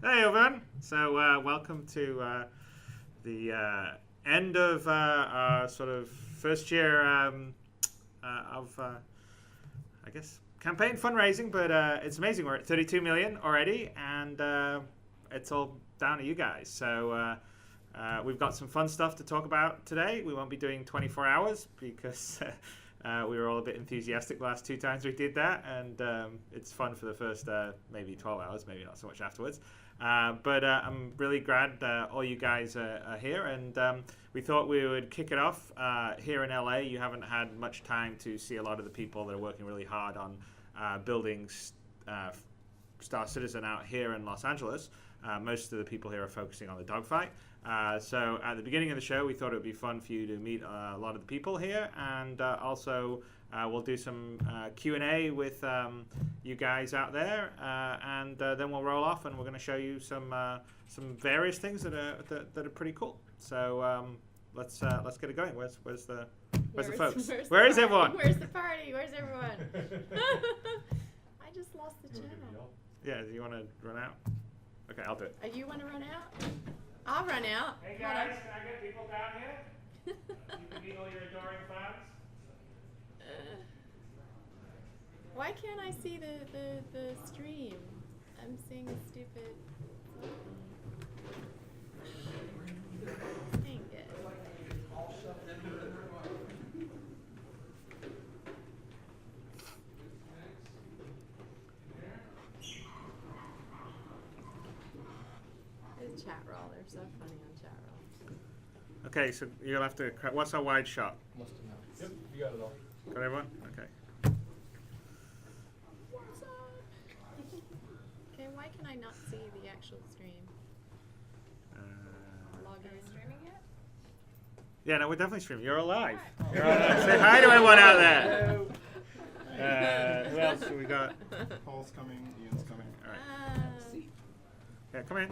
Hey everyone, so welcome to the end of our sort of first year of, I guess, campaign fundraising, but it's amazing. We're at 32 million already, and it's all down to you guys. So we've got some fun stuff to talk about today. We won't be doing 24 hours because we were all a bit enthusiastic the last two times we did that, and it's fun for the first maybe 12 hours, maybe not so much afterwards. But I'm really glad all you guys are here, and we thought we would kick it off here in LA. You haven't had much time to see a lot of the people that are working really hard on building Star Citizen out here in Los Angeles. Most of the people here are focusing on the dogfight. So at the beginning of the show, we thought it would be fun for you to meet a lot of the people here, and also we'll do some Q&A with you guys out there, and then we'll roll off, and we're going to show you some various things that are pretty cool. So let's get it going. Where's the folks? Where is everyone? Where's the party? Where's everyone? I just lost the channel. Yeah, do you want to run out? Okay, I'll do it. You want to run out? I'll run out. Hey guys, can I get people down here? You can meet all your adoring fans. Why can't I see the stream? I'm seeing a stupid. Dang it. This chat roll, they're so funny on chat roll. Okay, so you'll have to. What's our wide shot? Yep, you got it all. Got everyone? Okay. What's up? Okay, why can I not see the actual stream? Log in. Streaming yet? Yeah, no, we're definitely streaming. You're alive. You're alive. Say hi to everyone out there. Who else have we got? Paul's coming, Ian's coming. All right. Yeah, come in.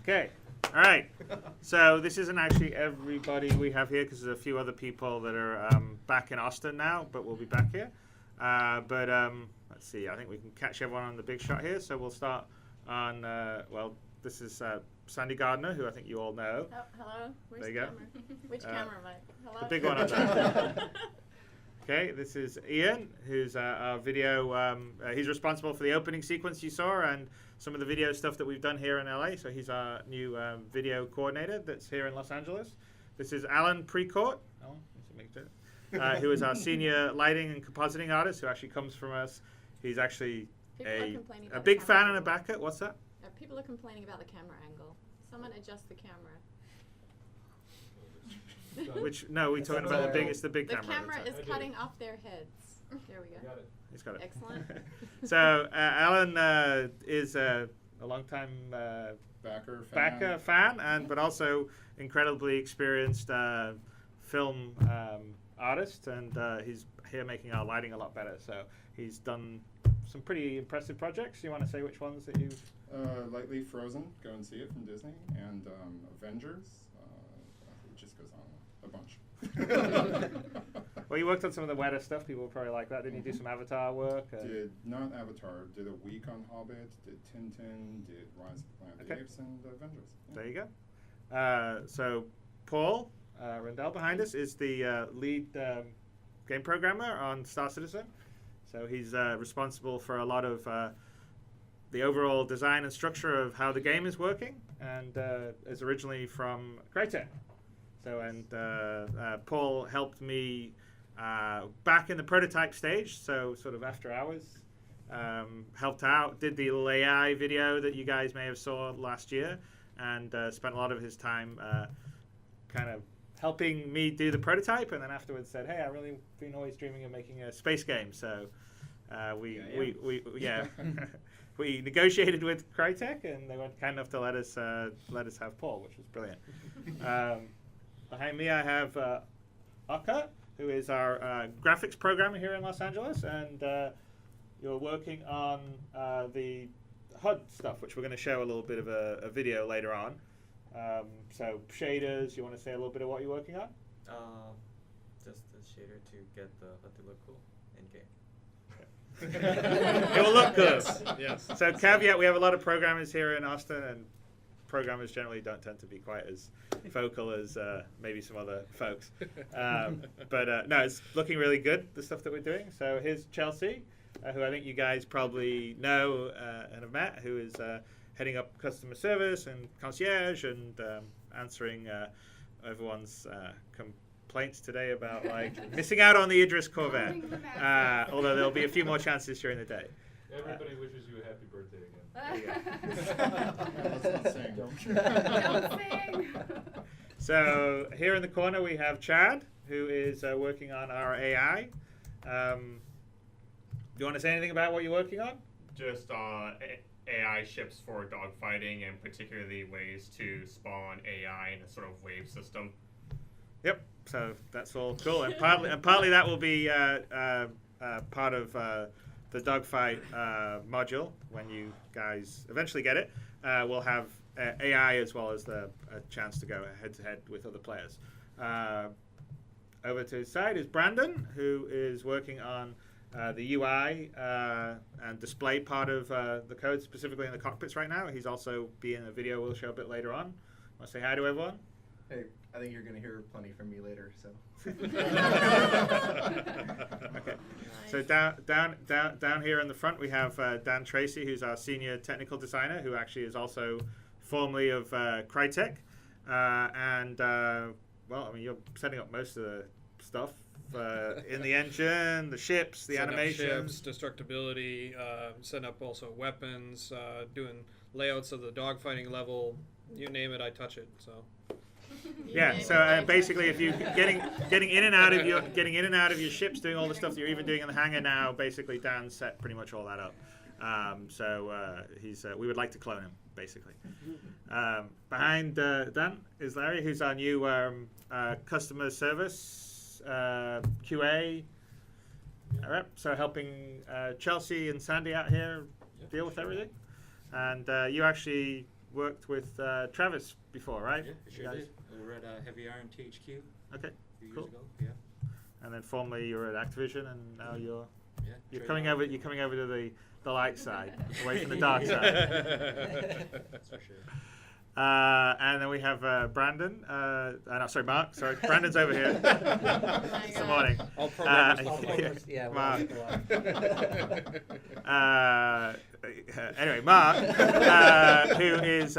Okay. All right. So this isn't actually everybody we have here because there's a few other people that are back in Austin now, but we'll be back here. But let's see. I think we can catch everyone on the big shot here. So we'll start on, well, this is Sandy Gardner, who I think you all know. Oh, hello. Where's There the you go. camera? Which camera am I? Hello? The big one on there. Okay, this is Ian, who's our video. He's responsible for the opening sequence you saw and some of the video stuff that we've done here in LA. So he's our new video coordinator that's here in Los Angeles. This is Alan Precourt, who is our senior lighting and compositing artist, who actually comes from us. He's actually a big fan and a backer. What's that? People are complaining about the camera angle. Someone adjust the camera. Which no, we're talking about the big. It's the big the camera. The camera is cutting off their heads. There we go. Got it. He's got it. Excellent. So Alan is a longtime backer fan, and but also incredibly experienced film artist, and he's here making our lighting a lot better. So he's done some pretty impressive projects. You want to say which ones that you've? Lightly Frozen, go and see it from Disney, and Avengers. It just goes on a bunch. Well, you worked on some of the wetter stuff. People will probably like that. Didn't you do some Avatar work? Did not Avatar. Did a week on Hobbit. Did Tintin. Did Rise of the Planet of the Apes and Avengers. Yeah. There you go. So Paul Rendell behind us is the lead game programmer on Star Citizen. So he's responsible for a lot of the overall design and structure of how the game is working, and is originally from Crytek. So, and Paul helped me back in the prototype stage, so sort of after hours, helped out, did the little AI video that you guys may have saw last year, and spent a lot of his time kind of helping me do the prototype, and then afterwards said, hey, I've really been always dreaming of making a space game. So we we negotiated with Crytek, and they were kind enough to let us have Paul, which was brilliant. Behind me, I have Aka, who is our graphics programmer here in Los Angeles, and you're working on the HUD stuff, which we're going to show a little bit of a video later on. So shaders, you want to say a little bit of what you're working on? Just the shader to get the HUD to look cool in game. It will look good. Yes. So caveat, we have a lot of programmers here in Austin, and programmers generally don't tend to be quite as vocal as maybe some other folks. But no, it's looking really good, the stuff that we're doing. So here's Chelsea, who I think you guys probably know and have met, who is heading up customer service and concierge, and answering everyone's complaints today about like missing out on the Idris Corvette. Although there'll be a few more chances during the day. Everybody wishes you a happy birthday again. Let's not sing. Don't sing. So here in the corner we have Chad, who is working on our AI. Do you want to say anything about what you're working on? Just AI ships for dogfighting, and particularly ways to spawn AI in a sort of wave system. Yep. So that's all cool, and partly that will be part of the dogfight module when you guys eventually get it. We'll have AI as well as a chance to go head to head with other players. Over to his side is Brandon, who is working on the UI and display part of the code, specifically in the cockpits right now. He's also be in a video we'll show a bit later on. Want to say hi to everyone? Hey, I think you're going to hear plenty from me later, so. Okay. So down here in the front we have Dan Tracy, who's our senior technical designer, who actually is also formerly of Crytek. Well, I mean, you're setting up most of the stuff in the engine, the ships, the animations. Ships, destructibility, setting up also weapons, doing layouts of the dogfighting level. You name it, I touch it. So. Yeah. So basically, if you getting in and out of your ships, doing all the stuff that you're even doing in the hangar now, basically Dan set pretty much all that up. He's we would like to clone him, basically. Behind Dan is Larry, who's our new customer service QA rep. So helping Chelsea and Sandy out here deal with everything. And you actually worked with Travis before, right? Yeah, sure did. We were at Heavy Iron THQ. Okay, A few cool. years ago. Yeah. And then formerly you were at Activision, and now you're trade coming off. over. You're coming over to the light side, away from the dark side. That's for sure. And then we have Brandon. No, sorry, Mark. Sorry, Brandon's over here. It's the morning. All programmers Mark. Anyway, Mark, who is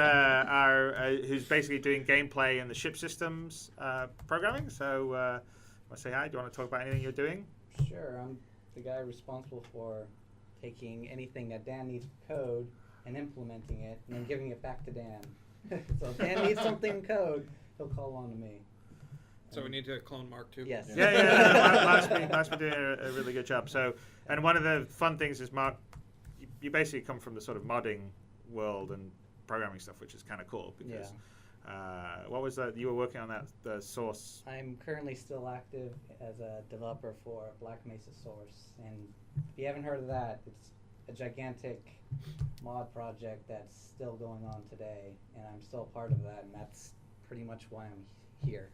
who's basically doing gameplay in the ship systems programming. So, want to say hi? Do you want to talk about anything you're doing? Sure, I'm the guy responsible for taking anything that Dan needs for code and implementing it, and then giving it back to Dan. So if Dan needs something in code, he'll call on to me. So we need to clone Mark too. Yes. Yeah. Mark's been doing a really good job. So, and one of the fun things is, Mark, you basically come from the sort of modding world and programming stuff, which is kind of cool because. What was that? You were working on the source. I'm currently still active as a developer for Black Mesa Source, and if you haven't heard of that, it's a gigantic mod project that's still going on today, and I'm still part of that, and that's pretty much why I'm here.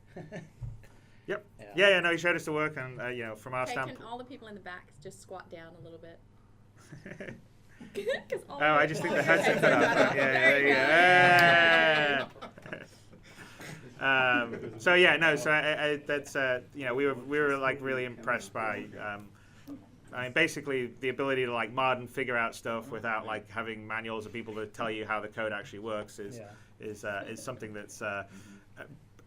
Yep. Yeah. No, he showed us the work, and from our Okay, standpoint. can all the people in the back just squat down a little bit? I just think the headset cut off. Yeah, there you go. So that's we were like really impressed by I mean, basically the ability to like mod and figure out stuff without like having manuals of people to tell you how the code actually works is something that's a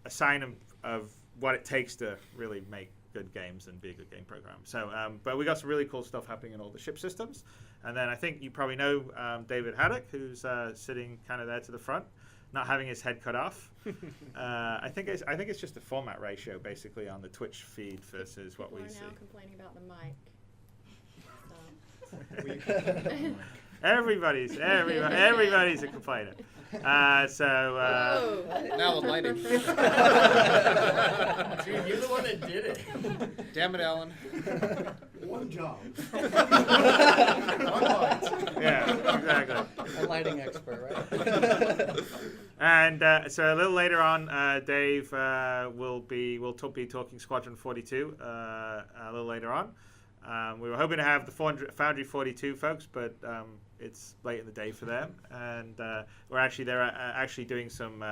sign of what it takes to really make good games and be a good game program. So, but we got some really cool stuff happening in all the ship systems. And then I think you probably know David Haddock, who's sitting kind of there to the front, not having his head cut off. I think it's just a format ratio basically on the Twitch feed versus what we see. People are now complaining about the mic. Everybody's a complainer. Whoa. Now the lighting. Dude, you're the one that did it. Damn it, Alan. One job. Yeah, exactly. A lighting expert, right? And so a little later on, Dave will be talking Squadron 42 a little later on. We were hoping to have the Foundry 42 folks, but it's late in the day for them, and they're actually doing some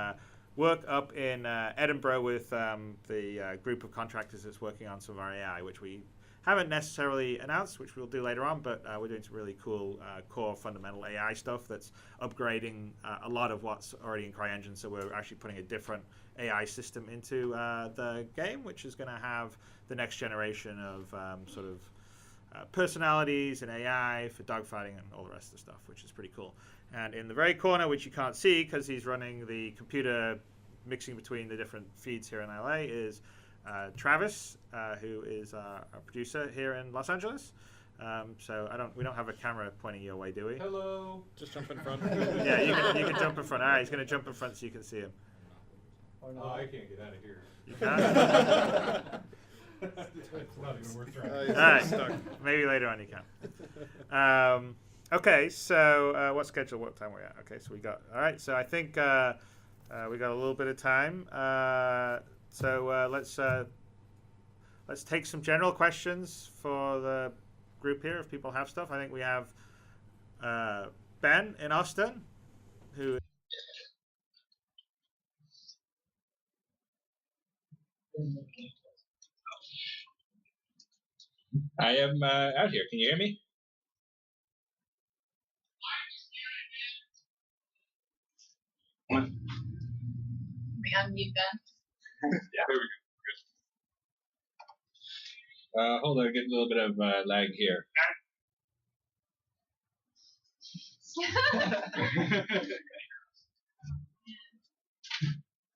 work up in Edinburgh with the group of contractors that's working on some of our AI, which we haven't necessarily announced, which we'll do later on, but we're doing some really cool core fundamental AI stuff that's upgrading a lot of what's already in CryEngine. So we're actually putting a different AI system into the game, which is going to have the next generation of personalities and AI for dogfighting and all the rest of the stuff, which is pretty cool. And in the very corner, which you can't see because he's running the computer mixing between the different feeds here in LA, is Travis, who is our producer here in Los Angeles. So we don't have a camera pointing your way, do we? Hello. Just jump in front. Yeah, you can jump in front. All right, he's going to jump in front so you can see him. Or Oh, I can't get out of here. You can't? It's not even worth trying. All right, maybe later on you can. Okay, so what schedule? What time we're at? Okay, so we got. All right, so I think we got a little bit of time. So let's take some general questions for the group here if people have stuff. I think we have Ben in Austin, who. I am out here. Can you hear me? We unmute them. Yeah. There we go. Good. Hold on, I get a little bit of lag here.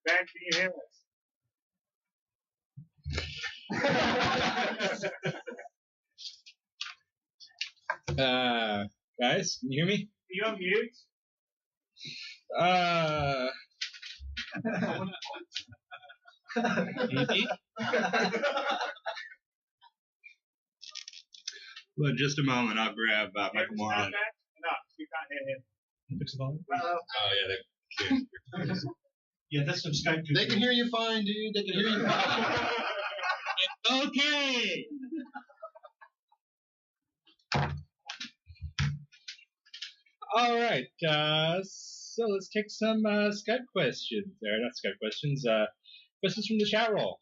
Ben, can you hear us? Guys, can you hear me? Are you on mute? Well, just a moment. I'll grab Michael Moore. No, you can't hear him. Fix the volume. Hello. Oh yeah, Yeah, that's some Skype. They can hear you fine, dude. They can hear you fine. Okay. All right. So let's take some Skype questions. Or not Skype questions. Questions from the chat roll.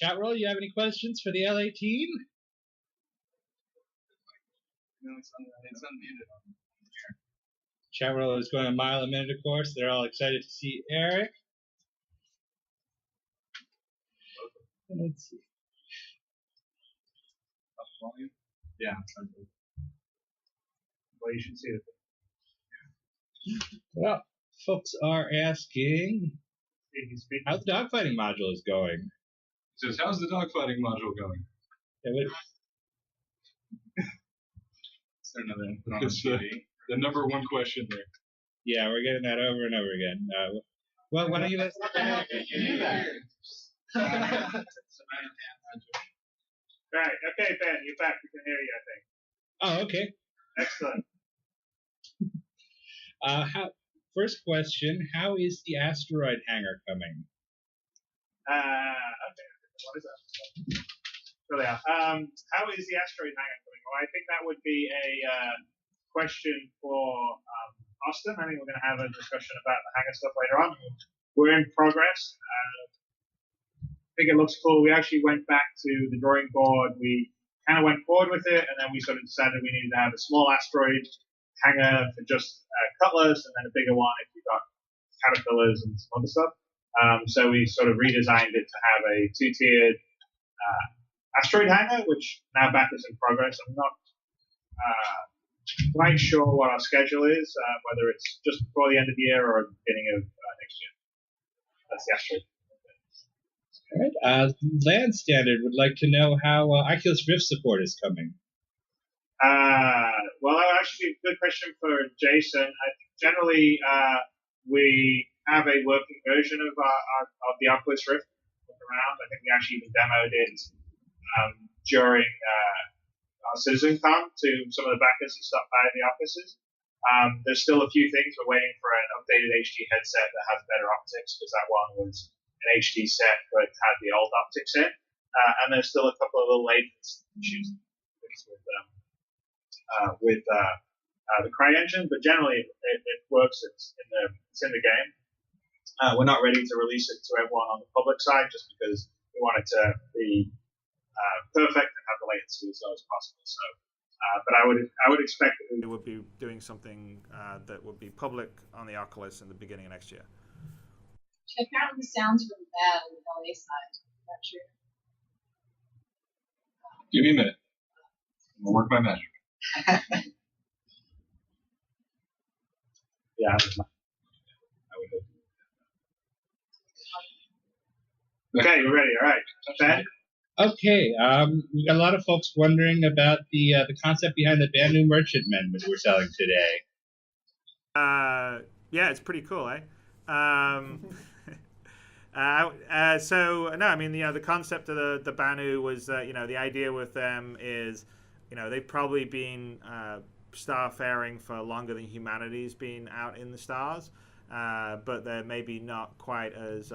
Chat roll, you have any questions for the LA team? No, it's unmuted. Chat roll is going a mile a minute, of course. They're all excited to see Eric. Let's see. Volume? Yeah. Well, you should see it. Well, folks are asking how the dogfighting module is going. It says, how's the dogfighting module going? It's the number one question there. Yeah, we're getting that over and over again. Well, why don't you guys? Right. Okay, Ben, you're back. We can hear you, I think. Oh, okay. Excellent. First question: how is the asteroid hangar coming? Okay. What is that? So there. How is the asteroid hangar coming? Well, I think that would be a question for Austin. I think we're going to have a discussion about the hangar stuff later on. We're in progress. I think it looks cool. We actually went back to the drawing board. We kind of went forward with it, and then we sort of decided we needed to have a small asteroid hangar for just cutlass, and then a bigger one if you got caterpillars and some other stuff. So we sort of redesigned it to have a two-tiered asteroid hangar, which now back is in progress. I'm not quite sure what our schedule is, whether it's just before the end of the year or the beginning of next year. That's the asteroid. All right. Land Standard would like to know how Oculus Rift support is coming. Well, that would actually be a good question for Jason. I think generally we have a working version of the Oculus Rift around. I think we actually even demoed it during our CitizenCon to some of the backers who stopped by the offices. There's still a few things. We're waiting for an updated HD headset that has better optics, because that one was an HD set but had the old optics in. And there's still a couple of little latency issues with the CryEngine, but generally it works. It's in the game. We're not ready to release it to everyone on the public side just because we want it to be perfect and have the latency as low as possible. So, but I would expect that we would be doing something that would be public on the Oculus in the beginning of next year. Apparently, sounds really bad on the LA side. Is that true? Give me a minute. I'll work my magic. Yeah, I would. Okay, we're ready. All right, Ben. Okay, we got a lot of folks wondering about the concept behind the Banu Merchantmen that we're selling today. Yeah, it's pretty cool, eh? So no, I mean, the concept of the Banu was, the idea with them is, they've probably been starfaring for longer than humanity's been out in the stars, but they're maybe not quite as,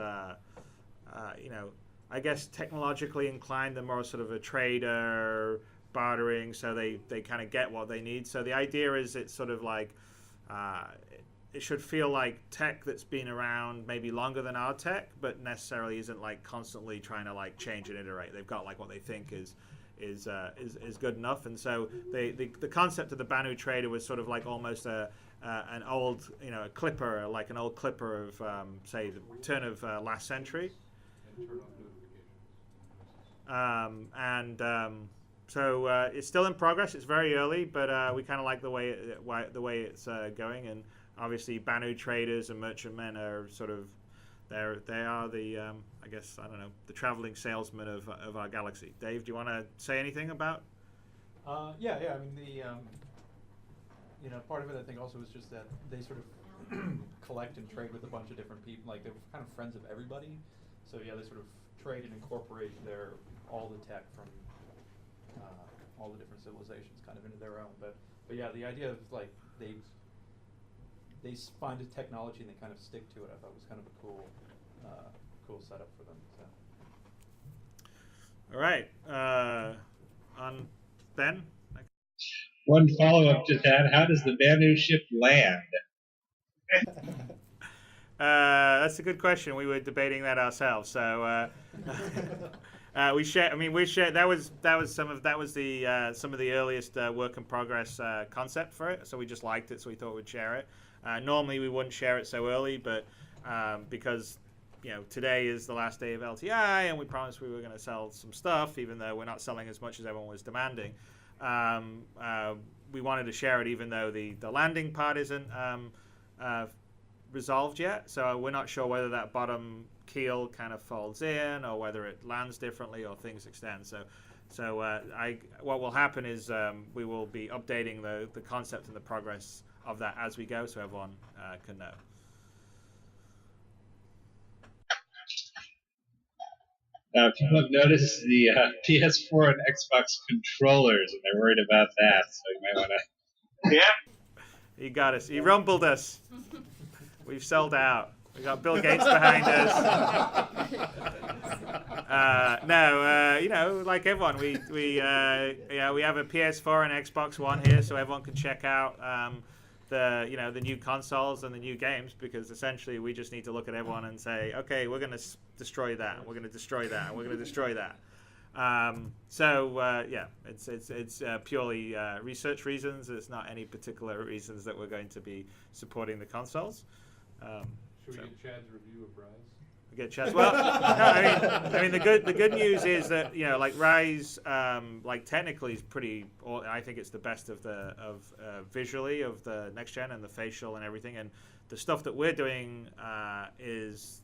I guess technologically inclined. They're more sort of a trader, bartering, so they kind of get what they need. So the idea is it's sort of like, it should feel like tech that's been around maybe longer than our tech, but necessarily isn't like constantly trying to like change and iterate. They've got like what they think is good enough. And so the concept of the Banu trader was sort of like almost an old, a clipper, like an old clipper of say the turn of last century. So it's still in progress. It's very early, but we kind of like the way it's going. And obviously, Banu traders and merchantmen are sort of they are the I guess, I don't know, the traveling salesman of our galaxy. Dave, do you want to say anything about? Yeah. I mean, part of it I think also is just that they sort of collect and trade with a bunch of different people. Like, they're kind of friends of everybody. So yeah, they sort of trade and incorporate all the tech from all the different civilizations kind of into their own. But yeah, the idea of like they find a technology and they kind of stick to it, I thought was kind of a cool setup for them. So. All right, on Ben. One follow-up to that: how does the Banu ship land? That's a good question. We were debating that ourselves. So we share. I mean, we share. That was some of the earliest work in progress concept for it. So we just liked it, so we thought we'd share it. Normally we wouldn't share it so early, but because today is the last day of LTI, and we promised we were going to sell some stuff, even though we're not selling as much as everyone was demanding. We wanted to share it, even though the landing part isn't resolved yet. So we're not sure whether that bottom keel kind of folds in, or whether it lands differently, or things extend. So what will happen is we will be updating the concept and the progress of that as we go, so everyone can know. People have noticed the PS4 and Xbox controllers, and they're worried about that. So you might want to. Yeah, he got us. He rumbled us. We've sold out. We got Bill Gates behind us. Like everyone, we have a PS4 and Xbox One here, so everyone can check out the new consoles and the new games, because essentially we just need to look at everyone and say, okay, we're going to destroy that, we're going to destroy that, we're going to destroy that. Yeah, it's purely research reasons. It's not any particular reasons that we're going to be supporting the consoles. Should we get Chad's review of Rise? Get Chad's. Well, no, I mean the good news is that like Rise, like technically is pretty. I think it's the best of visually of the next gen and the facial and everything, and the stuff that we're doing is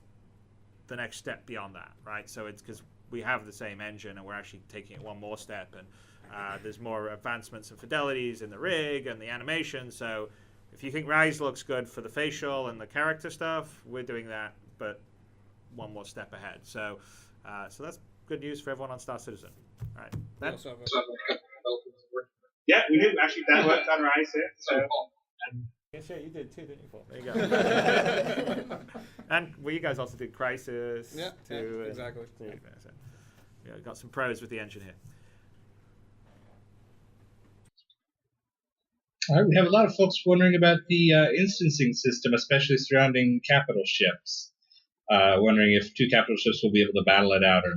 the next step beyond that, right? So it's because we have the same engine and we're actually taking it one more step, and there's more advancements and fidelities in the rig and the animation. So if you think Rise looks good for the facial and the character stuff, we're doing that, but one more step ahead. So that's good news for everyone on Star Citizen. All right, We Ben? also have Yeah, we did actually. That worked on Rise here. So, Yes, yeah, you did too, didn't you, Paul? There you go. And you guys also did Crisis. Yeah, too, yeah, exactly. So, yeah, got some pros with the engine here. all right, we have a lot of folks wondering about the instancing system, especially surrounding capital ships. Wondering if 2 capital ships will be able to battle it out or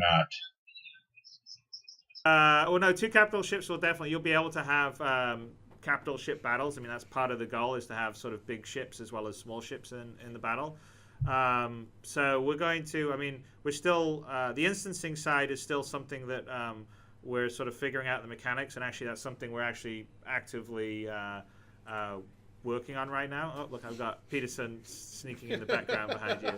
not. Well, no, 2 capital ships will definitely. You'll be able to have capital ship battles. I mean, that's part of the goal, is to have sort of big ships as well as small ships in the battle. So we're going to. I mean, we're still the instancing side is still something that we're sort of figuring out the mechanics, and actually that's something we're actually actively working on right now. Oh, look, I've got Peterson sneaking in the background behind you.